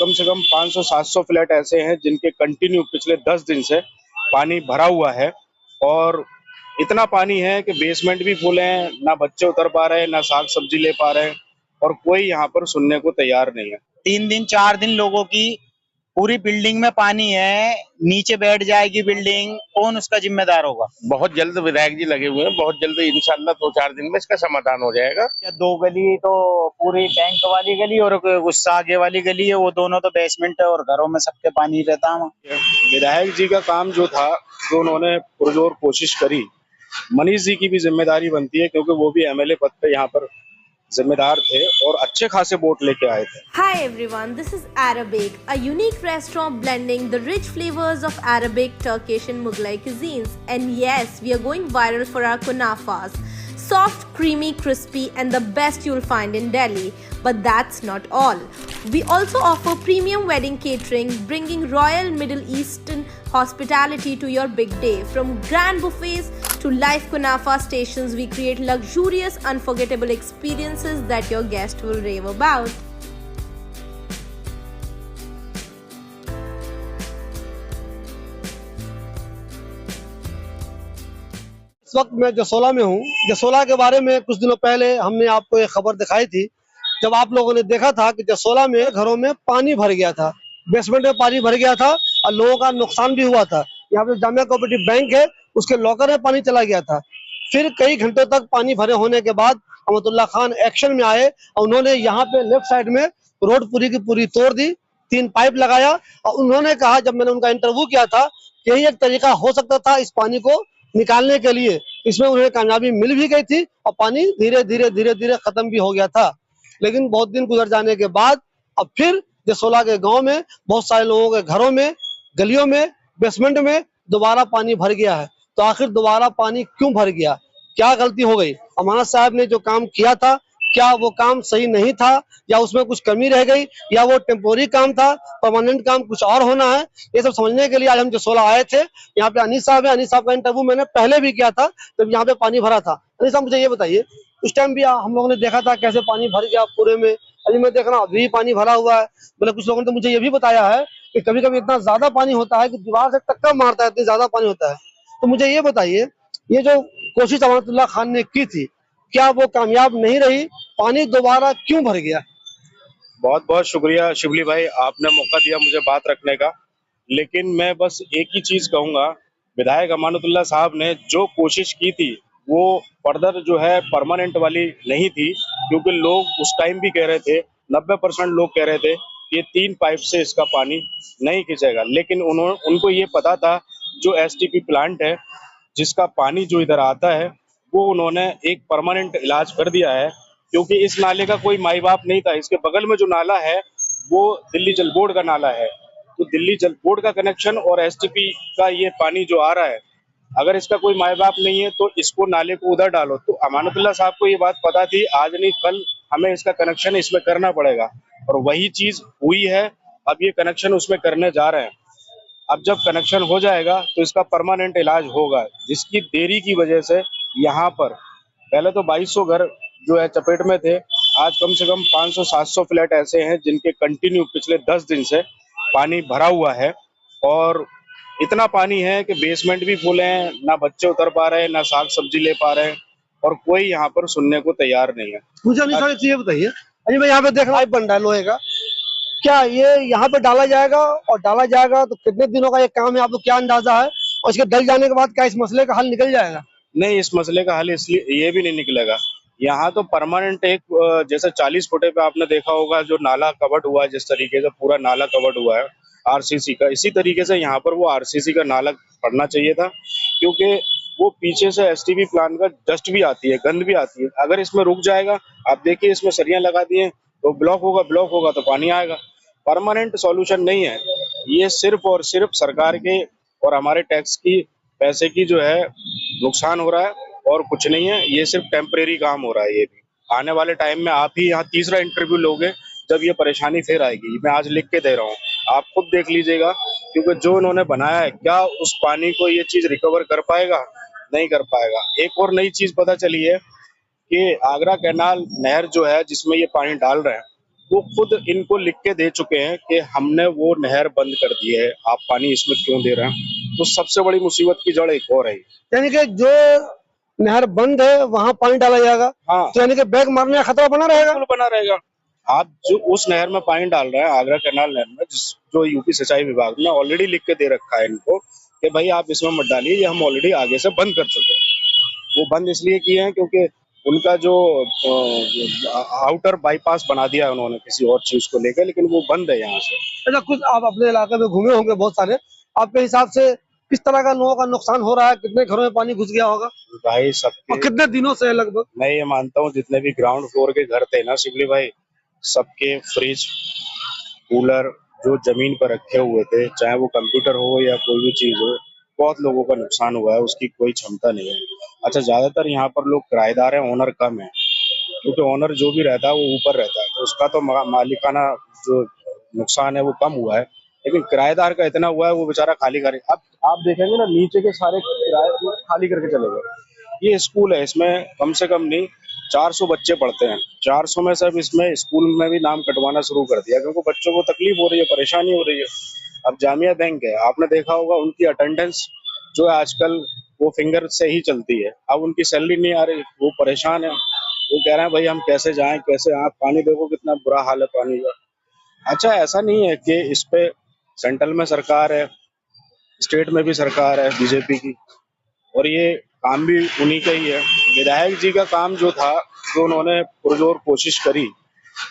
कम से कम 500-700 फ्लैट ऐसे हैं जिनके कंटिन्यू पिछले 10 दिन से पानी भरा हुआ है। और इतना पानी है कि बेसमेंट भी फुल है, ना बच्चे उतर पा रहे हैं, ना साग सब्जी ले पा रहे हैं, और कोई यहाँ पर सुनने को तैयार नहीं है। 3 दिन 4 दिन लोगों की पूरी बिल्डिंग में पानी है, नीचे बैठ जाएगी बिल्डिंग, कौन उसका जिम्मेदार होगा? बहुत जल्द विधायक जी लगे हुए हैं, बहुत जल्द इंशाल्लाह 2-4 दिन में इसका समाधान हो जाएगा। या 2 गली तो पूरी बैंक वाली गली और उससे आगे वाली गली है, वो दोनों तो बेसमेंट है और घरों में सबके पानी रहता है। विधायक जी का काम जो था, जो उन्होंने पुरजोर कोशिश करी, मनीष जी की भी जिम्मेदारी बनती है क्योंकि वो भी एमएलए पद पे यहाँ पर जिम्मेदार थे और अच्छे खासे वोट लेके आए थे। Hi everyone, this is Arabic, a unique restaurant blending the rich flavors of Arabic, Turkish and Mughlai cuisines. And yes, we are going viral for our kunafas. Soft, creamy, crispy and the best you'll find in Delhi. But that's not all. We also offer premium wedding catering, bringing royal Middle Eastern hospitality to your big day. From grand buffets to live kunafa stations, we create luxurious, unforgettable experiences that your guest will rave about. इस वक्त मैं जसोला में हूँ। जसोला के बारे में कुछ दिनों पहले हमने आपको एक खबर दिखाई थी, जब आप लोगों ने देखा था कि जसोला में घरों में पानी भर गया था, बेसमेंट में पानी भर गया था और लोगों का नुकसान भी हुआ था। यहाँ पे जामिया कोऑपरेटिव बैंक है, उसके लॉकर में पानी चला गया था। फिर कई घंटों तक पानी भरे होने के बाद अहमदुल्ला खान एक्शन में आए और उन्होंने यहाँ पे लेफ्ट साइड में रोड पूरी की पूरी तोड़ दी, 3 पाइप लगाया और उन्होंने कहा, जब मैंने उनका इंटरव्यू किया था, यही एक तरीका हो सकता था इस पानी को निकालने के लिए। इसमें उन्हें कामयाबी मिल भी गई थी और पानी धीरे धीरे खत्म भी हो गया था। लेकिन बहुत दिन गुजर जाने के बाद अब फिर जसोला के गांव में बहुत सारे लोगों के घरों में, गलियों में, बेसमेंट में दोबारा पानी भर गया है। तो आखिर दोबारा पानी क्यों भर गया? क्या गलती हो गई? अमानत साहब ने जो काम किया था, क्या वो काम सही नहीं था या उसमें कुछ कमी रह गई या वो टेम्पोररी काम था, परमानेंट काम कुछ और होना है? ये सब समझने के लिए आज हम जसोला आए थे। यहाँ पे अनीस साहब है। अनीस साहब का इंटरव्यू मैंने पहले भी किया था जब यहाँ पे पानी भरा था। अनीस साहब, मुझे ये बताइए, उस टाइम भी हम लोगों ने देखा था कैसे पानी भर गया पूरे में। अभी मैं देख रहा हूँ अभी पानी भरा हुआ है। मतलब कुछ लोगों ने तो मुझे ये भी बताया है कि कभी कभी इतना ज्यादा पानी होता है कि दीवार से टक्कर मारता है, इतनी ज्यादा पानी होता है। तो मुझे ये बताइए, ये जो कोशिश अमानतुल्लाह खान ने की थी, क्या वो कामयाब नहीं रही? पानी दोबारा क्यों भर गया? बहुत बहुत शुक्रिया शिबली भाई, आपने मौका दिया मुझे बात रखने का। लेकिन मैं बस एक ही चीज कहूंगा, विधायक अमानतुल्लाह साहब ने जो कोशिश की थी वो फर्दर जो है परमानेंट वाली नहीं थी, क्योंकि लोग उस टाइम भी कह रहे थे, 90% लोग कह रहे थे कि ये 3 पाइप से इसका पानी नहीं खींचेगा। लेकिन उनको ये पता था जो एसटीपी प्लांट है, जिसका पानी जो इधर आता है, वो उन्होंने एक परमानेंट इलाज कर दिया है। क्योंकि इस नाले का कोई माई बाप नहीं था। इसके बगल में जो नाला है वो दिल्ली जल बोर्ड का नाला है। तो दिल्ली जल बोर्ड का कनेक्शन और एसटीपी का ये पानी जो आ रहा है, अगर इसका कोई माई बाप नहीं है तो इसको नाले को उधर डालो। तो अमानतुल्लाह साहब को ये बात पता थी, आज नहीं कल हमें इसका कनेक्शन इसमें करना पड़ेगा, और वही चीज हुई है। अब ये कनेक्शन उसमें करने जा रहे हैं। अब जब कनेक्शन हो जाएगा तो इसका परमानेंट इलाज होगा। जिसकी देरी की वजह से यहाँ पर पहले तो 2200 घर जो है चपेट में थे, आज कम से कम 500-700 फ्लैट ऐसे हैं जिनके कंटिन्यू पिछले 10 दिन से पानी भरा हुआ है। और इतना पानी है कि बेसमेंट भी फुल है, ना बच्चे उतर पा रहे हैं, ना साग सब्जी ले पा रहे हैं, और कोई यहाँ पर सुनने को तैयार नहीं है। मुझे अभी सारी चीजें बताइए। अभी मैं यहाँ पे देख रहा हूँ बन रहा है लोहे का, क्या ये यहाँ पे डाला जाएगा? और डाला जाएगा तो कितने दिनों का ये काम है, आपको क्या अंदाजा है? और इसके डल जाने के बाद क्या इस मसले का हल निकल जाएगा? नहीं, इस मसले का हल इसलिए ये भी नहीं निकलेगा। यहाँ तो परमानेंट एक जैसे 40 फुटे पे आपने देखा होगा जो नाला कवर्ड हुआ है, जिस तरीके से पूरा नाला कवर्ड हुआ है आरसीसी का, इसी तरीके से यहाँ पर वो आरसीसी का नाला पड़ना चाहिए था। क्योंकि वो पीछे से एसटीपी प्लांट का डस्ट भी आती है, गंद भी आती है। अगर इसमें रुक जाएगा, आप देखिए इसमें सरियां लगा दिए तो ब्लॉक होगा तो पानी आएगा। परमानेंट सॉल्यूशन नहीं है ये, सिर्फ और सिर्फ सरकार के और हमारे टैक्स की पैसे की जो है नुकसान हो रहा है, और कुछ नहीं है। ये सिर्फ टेम्परेरी काम हो रहा है। ये भी आने वाले टाइम में आप ही यहाँ तीसरा इंटरव्यू लोगे जब ये परेशानी फिर आएगी। मैं आज लिख के दे रहा हूँ, आप खुद देख लीजिएगा। क्योंकि जो इन्होंने बनाया है, क्या उस पानी को ये चीज रिकवर कर पाएगा? नहीं कर पाएगा। एक और नई चीज पता चली है कि आगरा कैनाल नहर जो है जिसमें ये पानी डाल रहे हैं, वो खुद इनको लिख के दे चुके हैं कि हमने वो नहर बंद कर दी है, आप पानी इसमें क्यों दे रहे हैं। तो सबसे बड़ी मुसीबत की जड़ एक और है। यानी कि जो नहर बंद है वहां पानी डाला जाएगा, हाँ, तो यानी कि बैग मारने का खतरा बना रहेगा। बिल्कुल बना रहेगा। आप जो उस नहर में पानी डाल रहे हैं, आगरा कैनाल नहर में, जो यूपी सिंचाई विभाग ने ऑलरेडी लिख के दे रखा है इनको कि भाई आप इसमें मत डालिए, ये हम ऑलरेडी आगे से बंद कर चुके हैं। वो बंद इसलिए किए हैं क्योंकि उनका जो आउटर बाईपास बना दिया है उन्होंने किसी और चीज को लेकर, लेकिन वो बंद है यहाँ से। अच्छा, कुछ आप अपने इलाके में घूमे होंगे बहुत सारे, आपके हिसाब से किस तरह का लोगों का नुकसान हो रहा है, कितने घरों में पानी घुस गया होगा भाई और सबके, कितने दिनों से है लगभग? मैं ये मानता हूँ जितने भी ग्राउंड फ्लोर के घर थे ना शिवली भाई, सबके फ्रिज कूलर जो जमीन पर रखे हुए थे, चाहे वो कंप्यूटर हो या कोई भी चीज हो, बहुत लोगों का नुकसान हुआ है, उसकी कोई क्षमता नहीं है। अच्छा, ज्यादातर यहाँ पर लोग किराएदार हैं, ओनर कम है, क्योंकि ओनर जो भी रहता है वो ऊपर रहता है, तो उसका तो मालिकाना जो नुकसान है वो कम हुआ है, लेकिन किराएदार का इतना हुआ है वो बेचारा खाली करे। अब आप देखेंगे ना, नीचे के सारे किराए वो खाली करके चले गए। ये स्कूल है, इसमें कम से कम नहीं 400 बच्चे पढ़ते हैं, 400 में सब इसमें स्कूल में भी नाम कटवाना शुरू कर दिया, क्योंकि बच्चों को तकलीफ हो रही है, परेशानी हो रही है। अब जामिया बैंक है, आपने देखा होगा उनकी अटेंडेंस जो है आजकल वो फिंगर से ही चलती है। अब उनकी सैलरी नहीं आ रही, वो परेशान है, वो कह रहे हैं भाई हम कैसे जाएं कैसे, आप पानी देखो कितना बुरा हाल है पानी का। अच्छा, ऐसा नहीं है कि इस पे सेंट्रल में सरकार है, स्टेट में भी सरकार है बीजेपी की, और ये काम भी उन्हीं का ही है। विधायक जी का काम जो था, जो उन्होंने पुरजोर कोशिश करी,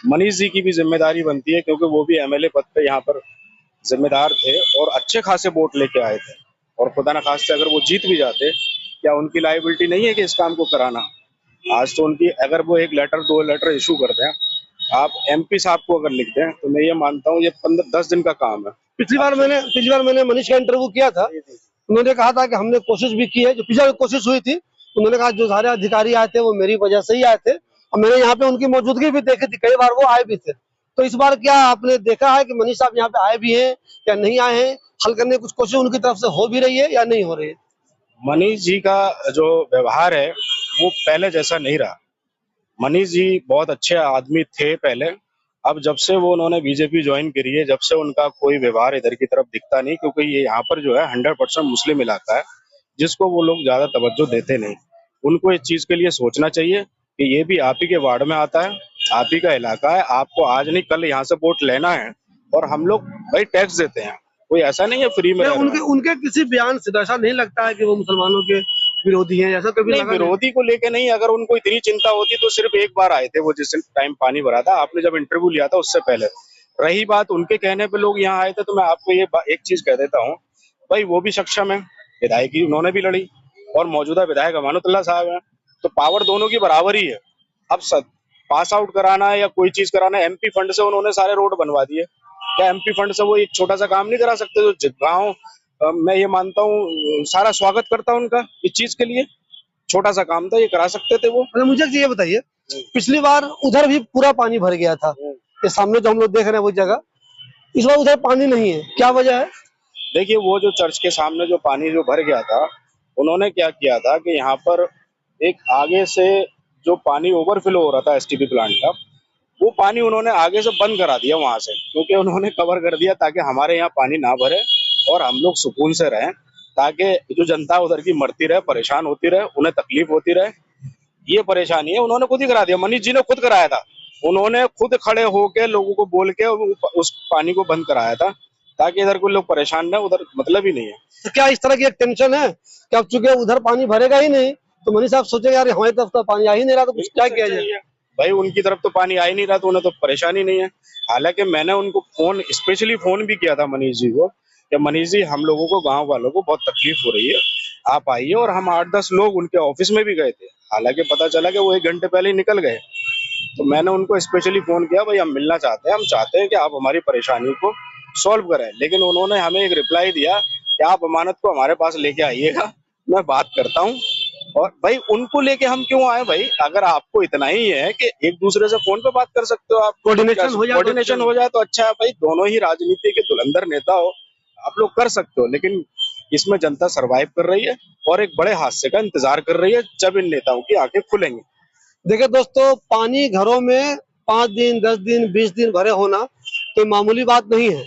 मनीष जी की भी जिम्मेदारी बनती है, क्योंकि वो भी एमएलए पद पे यहाँ पर जिम्मेदार थे और अच्छे खासे वोट लेके आए थे, और खुदा न खास्ते अगर वो जीत भी जाते, क्या उनकी लायबिलिटी नहीं है कि इस काम को कराना। आज तो उनकी, अगर वो एक लेटर 2 लेटर इशू कर दें, आप एमपी साहब को अगर लिख दें, तो मैं ये मानता हूँ ये 15-10 दिन का काम है। पिछली बार मैंने मनीष का इंटरव्यू किया था, उन्होंने कहा था कि हमने कोशिश भी की है, जो पिछली कोशिश हुई थी, उन्होंने कहा जो सारे अधिकारी आए थे वो मेरी वजह से ही आए थे, और मैंने यहाँ पे उनकी मौजूदगी भी देखी थी, कई बार वो आए भी थे। तो इस बार क्या आपने देखा है कि मनीष साहब यहाँ पे आए भी हैं या नहीं आए हैं, हल करने की कुछ कोशिश उनकी तरफ से हो भी रही है या नहीं हो रही है? मनीष जी का जो व्यवहार है वो पहले जैसा नहीं रहा। मनीष जी बहुत अच्छे आदमी थे पहले, अब जब से वो उन्होंने बीजेपी ज्वाइन करी है, जब से उनका कोई व्यवहार इधर की तरफ दिखता नहीं, क्योंकि ये यहाँ पर जो है 100% मुस्लिम इलाका है, जिसको वो लोग ज्यादा तवज्जो देते नहीं। उनको इस चीज के लिए सोचना चाहिए कि ये भी आप ही के वार्ड में आता है, आप ही का इलाका है, आपको आज नहीं कल यहाँ से वोट लेना है, और हम लोग भाई टैक्स देते हैं, कोई ऐसा नहीं है फ्री में। उनके किसी बयान से ऐसा नहीं लगता है कि वो मुसलमानों के विरोधी हैं, ऐसा कभी नहीं, विरोधी को लेके नहीं, अगर उनको इतनी चिंता होती तो सिर्फ एक बार आए थे वो, जिस टाइम पानी भरा था, आपने जब इंटरव्यू लिया था उससे पहले। रही बात उनके कहने पे लोग यहाँ आए थे, तो मैं आपको ये एक चीज कह देता हूँ भाई, वो भी सक्षम है, विधायकी उन्होंने भी लड़ी, और मौजूदा विधायक अमानुतुल्लाह साहब है, तो पावर दोनों की बराबर ही है। अब पास आउट कराना है या कोई चीज कराना है, एमपी फंड से उन्होंने सारे रोड बनवा दिए, क्या एमपी फंड से वो एक छोटा सा काम नहीं करा सकते? जो गाँव, मैं ये मानता हूँ सारा स्वागत करता हूँ उनका इस चीज के लिए, छोटा सा काम था, ये करा सकते थे वो। मुझे ये बताइए, पिछली बार उधर भी पूरा पानी भर गया था, ये सामने जो हम लोग देख रहे हैं वो जगह, इस बार उधर पानी नहीं है, क्या वजह है? देखिए, वो जो चर्च के सामने जो पानी जो भर गया था, उन्होंने क्या किया था कि यहाँ पर एक आगे से जो पानी ओवरफ्लो हो रहा था एसटीपी प्लांट का, वो पानी उन्होंने आगे से बंद करा दिया वहां से, क्योंकि उन्होंने कवर कर दिया ताकि हमारे यहाँ पानी ना भरे और हम लोग सुकून से रहें, ताकि जो जनता उधर की मरती रहे, परेशान होती रहे, उन्हें तकलीफ होती रहे, ये परेशानी है। उन्होंने खुद ही करा दिया, मनीष जी ने खुद कराया था, उन्होंने खुद खड़े होके लोगों को बोल के उस पानी को बंद कराया था, ताकि इधर कोई लोग परेशान ना, उधर मतलब ही नहीं है। तो क्या इस तरह की एक टेंशन है कि अब चूंकि उधर पानी भरेगा ही नहीं, तो मनीष साहब सोचेंगे यार हमारी तरफ तो पानी आ ही नहीं रहा, तो कुछ क्या किया जाए? भाई उनकी तरफ तो पानी आ ही नहीं रहा, तो उन्हें तो परेशानी नहीं है। हालांकि मैंने उनको स्पेशली फोन भी किया था मनीष जी को, कि मनीष जी हम लोगों को, गांव वालों को बहुत तकलीफ हो रही है, आप आइए, और हम 8-10 लोग उनके ऑफिस में भी गए थे, हालांकि पता चला कि वो 1 घंटे पहले ही निकल गए। तो मैंने उनको स्पेशली फोन किया, भाई हम मिलना चाहते हैं, हम चाहते हैं कि आप हमारी परेशानी को सॉल्व करें, लेकिन उन्होंने हमें एक रिप्लाई दिया कि आप अमानत को हमारे पास लेके आइएगा, मैं बात करता हूँ। और भाई उनको लेके हम क्यों आए भाई, अगर आपको इतना ही है कि एक दूसरे से फोन पे बात कर सकते हो, आप कोऑर्डिनेशन हो जाए तो अच्छा है भाई, दोनों ही राजनीति के धुरंधर नेता हो, आप लोग कर सकते हो, लेकिन इसमें जनता सरवाइव कर रही है और एक बड़े हादसे का इंतजार कर रही है, जब इन नेताओं की आंखें खुलेंगी। देखिए दोस्तों, पानी घरों में 5 दिन, 10 दिन, 20 दिन भरे होना कोई मामूली बात नहीं है।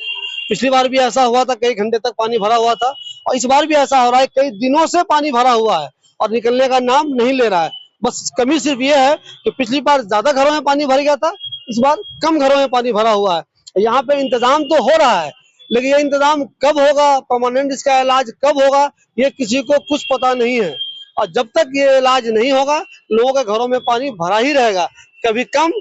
पिछली बार भी ऐसा हुआ था, कई घंटे तक पानी भरा हुआ था, और इस बार भी ऐसा हो रहा है, कई दिनों से पानी भरा हुआ है और निकलने का नाम नहीं ले रहा है। बस कमी सिर्फ ये है कि पिछली बार ज्यादा घरों में पानी भर गया था, इस बार कम घरों में पानी भरा हुआ है। यहाँ पे इंतजाम तो हो रहा है, लेकिन ये इंतजाम कब होगा, परमानेंट इसका इलाज कब होगा, ये किसी को कुछ पता नहीं है। और जब तक ये इलाज नहीं होगा, लोगों के घरों में पानी भरा ही रहेगा, कभी कम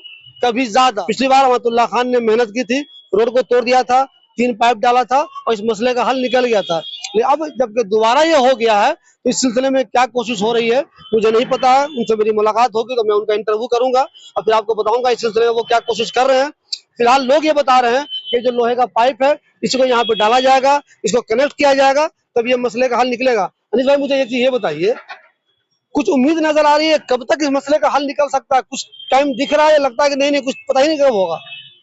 कभी ज्यादा। पिछली बार रहमतुल्लाह खान ने मेहनत की थी, रोड को तोड़ दिया था, 3 पाइप डाला था और इस मसले का हल निकल गया था। लेकिन अब जबकि दोबारा ये हो गया है, तो इस सिलसिले में क्या कोशिश हो रही है मुझे नहीं पता है। उनसे मेरी मुलाकात होगी तो मैं उनका इंटरव्यू करूंगा और फिर आपको बताऊंगा इस सिलसिले में वो क्या कोशिश कर रहे हैं। फिलहाल लोग ये बता रहे हैं कि जो लोहे का पाइप है इसको यहाँ पे डाला जाएगा, इसको कनेक्ट किया जाएगा, तब ये मसले का हल निकलेगा। अनिस भाई, मुझे ये बताइए, कुछ उम्मीद नजर आ रही है कब तक इस मसले का हल निकल सकता है? कुछ टाइम दिख रहा है या लगता है कि नहीं कुछ पता ही नहीं कब होगा?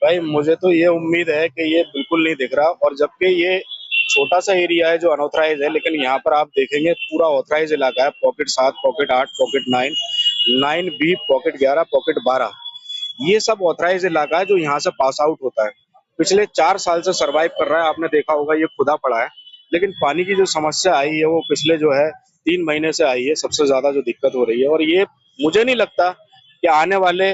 भाई मुझे तो ये उम्मीद है कि ये बिल्कुल नहीं दिख रहा, और जबकि ये छोटा सा एरिया है जो अनऑथराइज है, लेकिन यहाँ पर आप देखेंगे पूरा ऑथराइज इलाका है। Pocket 7, pocket 8, pocket 9, 9B, pocket 11, pocket 12, ये सब ऑथराइज इलाका है जो यहाँ से पास आउट होता है। पिछले 4 साल से सरवाइव कर रहा है, आपने देखा होगा ये खुदा पड़ा है। लेकिन पानी की जो समस्या आई है वो पिछले जो है 3 महीने से आई है, सबसे ज्यादा जो दिक्कत हो रही है। और ये मुझे नहीं लगता कि आने वाले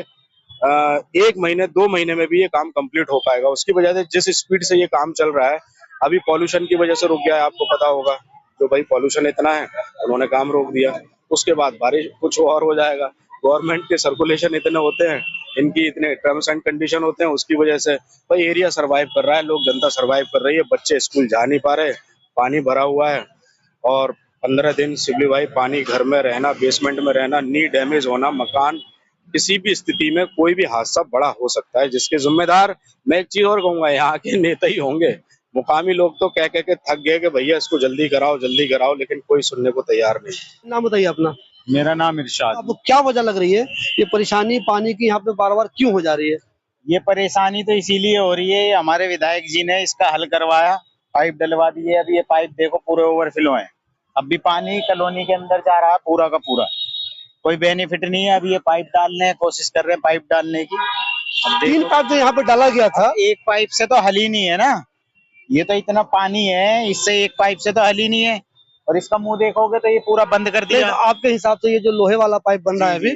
1 महीने 2 महीने में भी ये काम कंप्लीट हो पाएगा। उसकी वजह से जिस स्पीड से ये काम चल रहा है, अभी पॉल्यूशन की वजह से रुक गया है, आपको पता होगा। तो भाई पॉल्यूशन इतना है, उन्होंने काम रोक दिया। उसके बाद बारिश कुछ और हो जाएगा। गवर्नमेंट के सर्कुलेशन इतने होते हैं, इनकी इतने टर्म्स एंड कंडीशन होते हैं, उसकी वजह से भाई एरिया सर्वाइव कर रहा है, लोग जनता सर्वाइव कर रही है, बच्चे स्कूल जा नहीं पा रहे, पानी भरा हुआ है। और 15 दिन शिबली भाई पानी घर में रहना, बेसमेंट में रहना, नी डैमेज होना, मकान, किसी भी स्थिति में कोई भी हादसा बड़ा हो सकता है, जिसके जिम्मेदार मैं एक चीज और कहूंगा, यहाँ के नेता ही होंगे। मुकामी लोग तो कह के थक गए कि भैया इसको जल्दी कराओ, लेकिन कोई सुनने को तैयार नहीं। नाम बताइए अपना। मेरा नाम इरशाद। आपको क्या वजह लग रही है ये परेशानी पानी की यहाँ पे बार बार क्यों हो जा रही है? ये परेशानी तो इसीलिए हो रही है, हमारे विधायक जी ने इसका हल करवाया, पाइप डलवा दिए। अब ये पाइप देखो पूरे ओवरफ्लो है, अब भी पानी कॉलोनी के अंदर जा रहा है पूरा का पूरा, कोई बेनिफिट नहीं है। अभी ये पाइप डालने कोशिश कर रहे हैं, पाइप डालने की। 3 पाइप तो यहाँ पे डाला गया था, एक पाइप से तो हल ही नहीं है ना, ये तो इतना पानी है, इससे एक पाइप से तो हल ही नहीं है। और इसका मुंह देखोगे तो ये पूरा बंद कर दिया। आपके हिसाब से ये जो लोहे वाला पाइप बन रहा है अभी,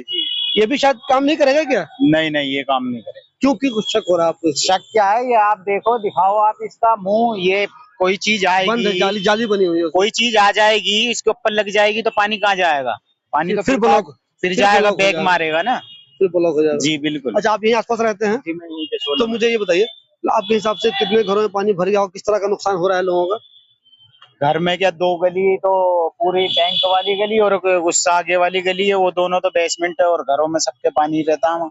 ये भी शायद काम नहीं करेगा क्या? नहीं, ये काम नहीं करेगा। क्योंकि कुछ शक हो रहा है आपको? शक क्या है, ये आप देखो, दिखाओ आप इसका मुंह, ये कोई चीज बंद है, आएगी, जाली बनी हुई है, कोई चीज आ जाएगी इसके ऊपर लग जाएगी तो पानी कहाँ जाएगा? पानी तो फिर ब्लॉक, फिर जाएगा, बैग मारेगा ना, फिर ब्लॉक हो जाएगा। जी बिल्कुल। अच्छा, आप यहीं आसपास रहते हैं? जी, मैं यहीं पे तो मुझे ये बताइए, आपके हिसाब से कितने घरों में पानी भर गया और किस तरह का नुकसान हो रहा है लोगों का? घर में क्या, 2 गली तो पूरी बैंक वाली गली और उससे आगे वाली गली है, वो दोनों तो बेसमेंट है और घरों में सबके पानी रहता है।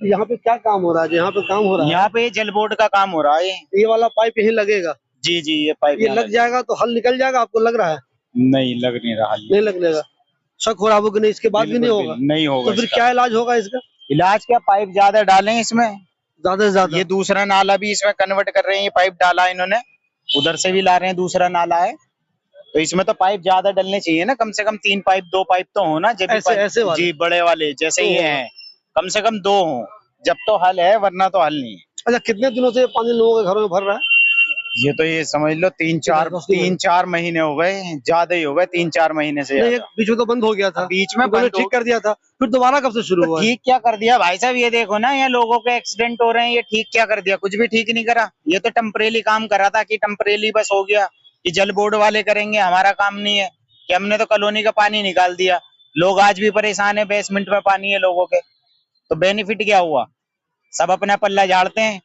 यहाँ पे क्या काम हो रहा है? यहाँ पे काम हो रहा है, यहाँ पे जल बोर्ड का काम हो रहा है। ये वाला पाइप यही लगेगा? जी, ये पाइप ये लग जाएगा तो हल निकल जाएगा, आपको लग रहा है? नहीं, लग नहीं रहा, नहीं लगेगा। शक हो रहा है कि नहीं, इसके बाद भी नहीं होगा? नहीं होगा। तो फिर क्या इलाज होगा इसका? इलाज क्या, पाइप ज्यादा डालें इसमें, ज्यादा से ज्यादा। ये दूसरा नाला भी इसमें कन्वर्ट कर रहे हैं, ये पाइप डाला इन्होंने, उधर से भी ला रहे हैं, दूसरा नाला है, तो इसमें तो पाइप ज्यादा डलने चाहिए ना, कम से कम 3 पाइप, 2 पाइप तो हो ना, जब ऐसे वाले? जी, बड़े वाले जैसे ये हैं, कम से कम 2 हो, जब तो हल है, वरना तो हल नहीं है। अच्छा, कितने दिनों से पानी लोगों के घरों में भर रहा है? ये तो ये समझ लो 3-4 महीने हो गए, ज्यादा ही हो गए, 3-4 महीने से। बीच में तो बंद हो गया था, बीच में बंद ठीक कर दिया था, फिर दोबारा कब से शुरू हुआ? ठीक क्या कर दिया भाई साहब, ये देखो ना, ये लोगों के एक्सीडेंट हो रहे हैं, ये ठीक क्या कर दिया? कुछ भी ठीक नहीं करा, ये तो टेम्परेरी काम कर रहा था कि टेम्परेरी बस हो गया, कि जल बोर्ड वाले करेंगे, हमारा काम नहीं है कि हमने तो कॉलोनी का पानी निकाल दिया। लोग आज भी परेशान है, बेसमेंट में पानी है लोगों के, तो बेनिफिट क्या हुआ? सब अपना पल्ला झाड़ते हैं,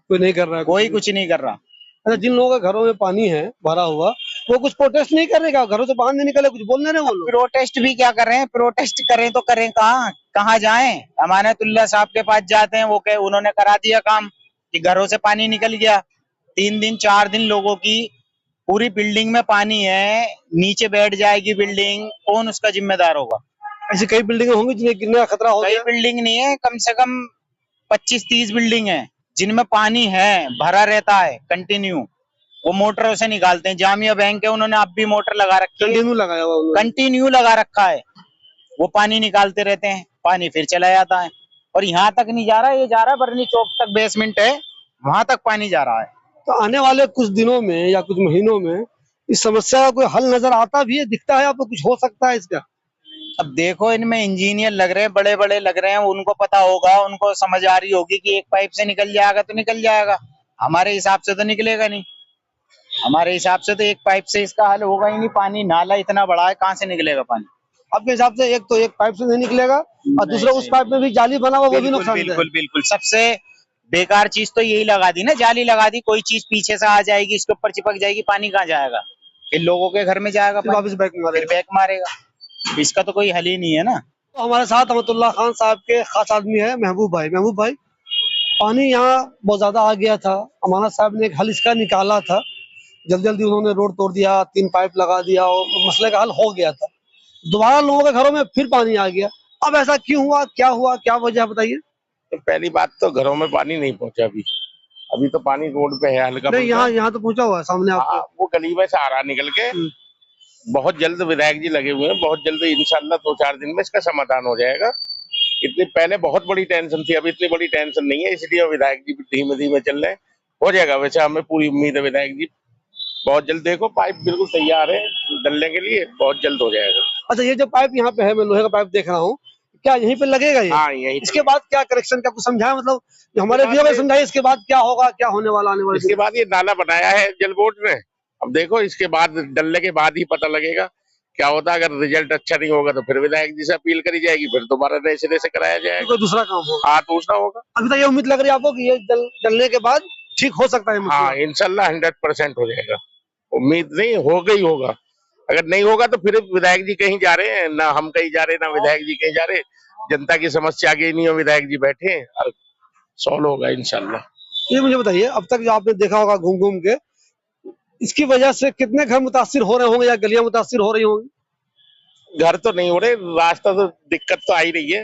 कोई नहीं कर रहा है, कोई कुछ नहीं कर रहा। अच्छा, जिन लोगों के घरों में पानी है भरा हुआ, वो कुछ प्रोटेस्ट नहीं कर रहे क्या? घरों से बाहर नहीं निकले, कुछ बोल रहे वो लोग? प्रोटेस्ट भी क्या कर रहे हैं, प्रोटेस्ट करें तो करें कहाँ जाएं? अमानतुल्लाह साहब के पास जाते हैं, वो उन्होंने करा दिया काम कि घरों से पानी निकल गया। 3 दिन 4 दिन लोगों की पूरी बिल्डिंग में पानी है, नीचे बैठ जाएगी बिल्डिंग, कौन उसका जिम्मेदार होगा? ऐसी कई बिल्डिंगें होंगी जिन्हें गिरने का खतरा हो गया। कई बिल्डिंग नहीं है, कम से कम 25-30 बिल्डिंग है जिनमें पानी है, भरा रहता है कंटिन्यू, वो मोटरों से निकालते हैं। जामिया बैंक है, उन्होंने अब भी मोटर लगा रखी है, लगाया हुआ, कंटिन्यू लगा रखा है, वो पानी निकालते रहते हैं, पानी फिर चला जाता है। और यहाँ तक नहीं जा रहा, ये जा रहा है बरनी चौक तक, बेसमेंट है वहां तक पानी जा रहा है। तो आने वाले कुछ दिनों में या कुछ महीनों में इस समस्या का कोई हल नजर आता भी है, दिखता है आपको कुछ हो सकता है इसका? अब देखो, इनमें इंजीनियर लग रहे हैं, बड़े बड़े लग रहे हैं, उनको पता होगा, उनको समझ आ रही होगी कि एक पाइप से निकल जाएगा तो निकल जाएगा। हमारे हिसाब से तो निकलेगा नहीं, हमारे हिसाब से तो एक पाइप से इसका हल होगा ही नहीं। पानी नाला इतना बड़ा है, कहाँ से निकलेगा पानी? आपके हिसाब से एक तो एक पाइप से नहीं निकलेगा और दूसरा उस पाइप में भी जाली बना हुआ, वो भी बिल्कुल नुकसान है। बिल्कुल बिल्कुल, सबसे बेकार चीज तो यही लगा दी ना, जाली लगा दी। कोई चीज पीछे से आ जाएगी, इसके ऊपर चिपक जाएगी, पानी कहाँ जाएगा? फिर लोगों के घर में जाएगा फिर पानी, वापस बैक फिर मारेगा। बैक मारेगा। इसका तो कोई हल ही नहीं है ना। तो हमारे साथ रहमतुल्लाह खान साहब के खास आदमी है महबूब भाई। महबूब भाई, पानी यहाँ बहुत ज्यादा आ गया था, अमानत साहब ने एक हल इसका निकाला था, जल्दी जल्दी उन्होंने रोड तोड़ दिया, 3 पाइप लगा दिया और मसले का हल हो गया था। दोबारा लोगों के घरों में फिर पानी आ गया। अब ऐसा क्यों हुआ, क्या वजह बताइए? तो पहली बात तो घरों में पानी नहीं पहुंचा अभी तो पानी रोड पे है हल्का नहीं, फुल्का। यहाँ तो पहुंचा हुआ है सामने हाँ, आपके। वो गली में से आ रहा निकल के। बहुत जल्द विधायक जी लगे हुए हैं, बहुत जल्द इंशाल्लाह 2-4 दिन में इसका समाधान हो जाएगा। इतनी पहले बहुत बड़ी टेंशन थी, अभी इतनी बड़ी टेंशन नहीं है, इसलिए विधायक जी धीमे धीमे चल रहे हैं। हो जाएगा, वैसे हमें पूरी उम्मीद है विधायक जी बहुत जल्द। देखो पाइप बिल्कुल तैयार है डलने के लिए, बहुत जल्द हो जाएगा। अच्छा, ये जो पाइप यहाँ पे है, मैं लोहे का पाइप देख रहा हूँ, क्या यहीं पे लगेगा ये? हाँ, यही इसके बाद क्या करेक्शन का कुछ समझाया, मतलब जो हमारे व्यूअर को समझाइए इसके बाद क्या होगा, क्या होने वाला आने वाले इसके बाद ये नाला बनाया है जल बोर्ड ने। अब देखो इसके बाद डलने के बाद ही पता लगेगा क्या होता है। अगर रिजल्ट अच्छा नहीं होगा तो फिर विधायक जी से अपील करी जाएगी, फिर दोबारा नए सिरे से कराया दिन जाएगा। कोई दूसरा काम होगा। हाँ, दूसरा होगा। अभी तक ये उम्मीद लग रही है आपको कि ये डलने के बाद ठीक हो सकता है? हाँ, इंशाल्लाह 100% हो जाएगा। उम्मीद नहीं, होगा ही होगा। अगर नहीं होगा तो फिर विधायक जी कहीं जा रहे हैं ना, हम कहीं जा रहे हैं ना विधायक जी कहीं जा रहे हैं। जनता की समस्या आगे नहीं हो, विधायक जी बैठे हैं और सॉल्व होगा इंशाल्लाह। ये मुझे बताइए, अब तक जो आपने देखा होगा घूम घूम के, इसकी वजह से कितने घर मुतासिर हो रहे होंगे या गलियां मुतासिर हो रही होंगी? घर तो नहीं हो रहे, रास्ता तो दिक्कत तो आ ही रही है।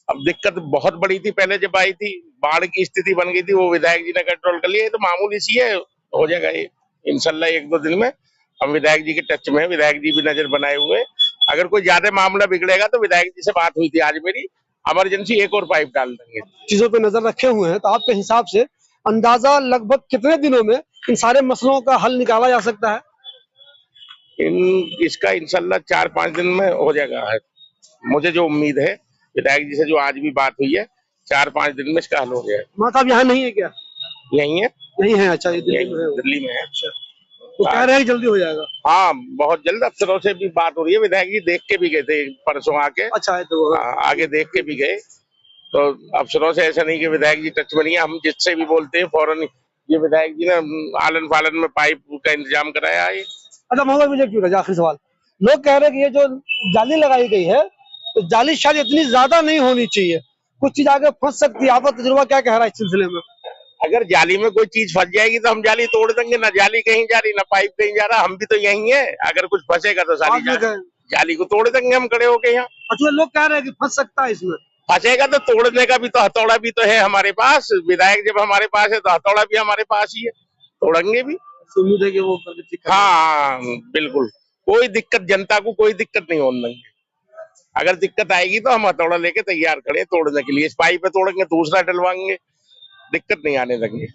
अब दिक्कत बहुत बड़ी थी पहले जब आई थी, बाढ़ की स्थिति बन गई थी, वो विधायक जी ने कंट्रोल कर लिया। ये तो मामूली सी है, हो जाएगा ये इंशाल्लाह 1-2 दिन में। हम विधायक जी के टच में है, विधायक जी भी नजर बनाए हुए हैं। अगर कोई ज्यादा मामला बिगड़ेगा तो विधायक जी से बात हुई थी आज मेरी, इमरजेंसी एक और पाइप डाल देंगे। चीजों पे नजर रखे हुए हैं, तो आपके हिसाब से अंदाजा लगभग कितने दिनों में इन सारे मसलों का हल निकाला जा सकता है? इसका इंशाल्लाह 4-5 दिन में हो जाएगा है। मुझे जो उम्मीद है, विधायक जी से जो आज भी बात हुई है, 4-5 दिन में इसका हल हो जाएगा। माँ साहब यहाँ नहीं है क्या? यही है, नहीं है। अच्छा, ये दिल्ली यही में है वो। दिल्ली में है। तो कह रहे हैं कि जल्दी हो जाएगा। हाँ, बहुत जल्द। अफसरों से भी बात हो रही है, विधायक जी देख के भी गए थे परसों आके। अच्छा है तो आगे देख के भी गए। तो अफसरों से ऐसा नहीं कि विधायक जी टच में नहीं है, हम जिससे भी बोलते हैं फौरन ये विधायक जी ने आलन फालन में पाइप का इंतजाम कराया है। अच्छा मोहम्मद, मुझे क्यों रहा आखिरी सवाल, लोग कह रहे हैं कि ये जो जाली लगाई गई है, तो जाली शायद इतनी ज्यादा नहीं होनी चाहिए, कुछ चीज आगे फंस सकती है। आपका तजुर्बा क्या कह रहा है इस सिलसिले में? अगर जाली में कोई चीज फंस जाएगी तो हम जाली तोड़ देंगे, ना जाली कहीं जा रही ना पाइप कहीं जा रहा, हम भी तो यही है। अगर कुछ फंसेगा तो सारी जाली को तोड़ देंगे हम खड़े होके यहाँ। अच्छा, लोग कह रहे हैं कि फंस सकता है इसमें। फंसेगा तो तोड़ने का भी तो हथौड़ा भी तो है हमारे पास। विधायक जब हमारे पास है तो हथौड़ा भी हमारे पास ही है, तोड़ेंगे भी। उम्मीद है कि वो करके ठीक करेंगे। हाँ, बिल्कुल। कोई दिक्कत, जनता को कोई दिक्कत नहीं होने देंगे। अगर दिक्कत आएगी तो हम हथौड़ा लेके तैयार खड़े तोड़ने के लिए। इस पाइप पे तोड़ेंगे, दूसरा डलवाएंगे, दिक्कत नहीं आने देंगे।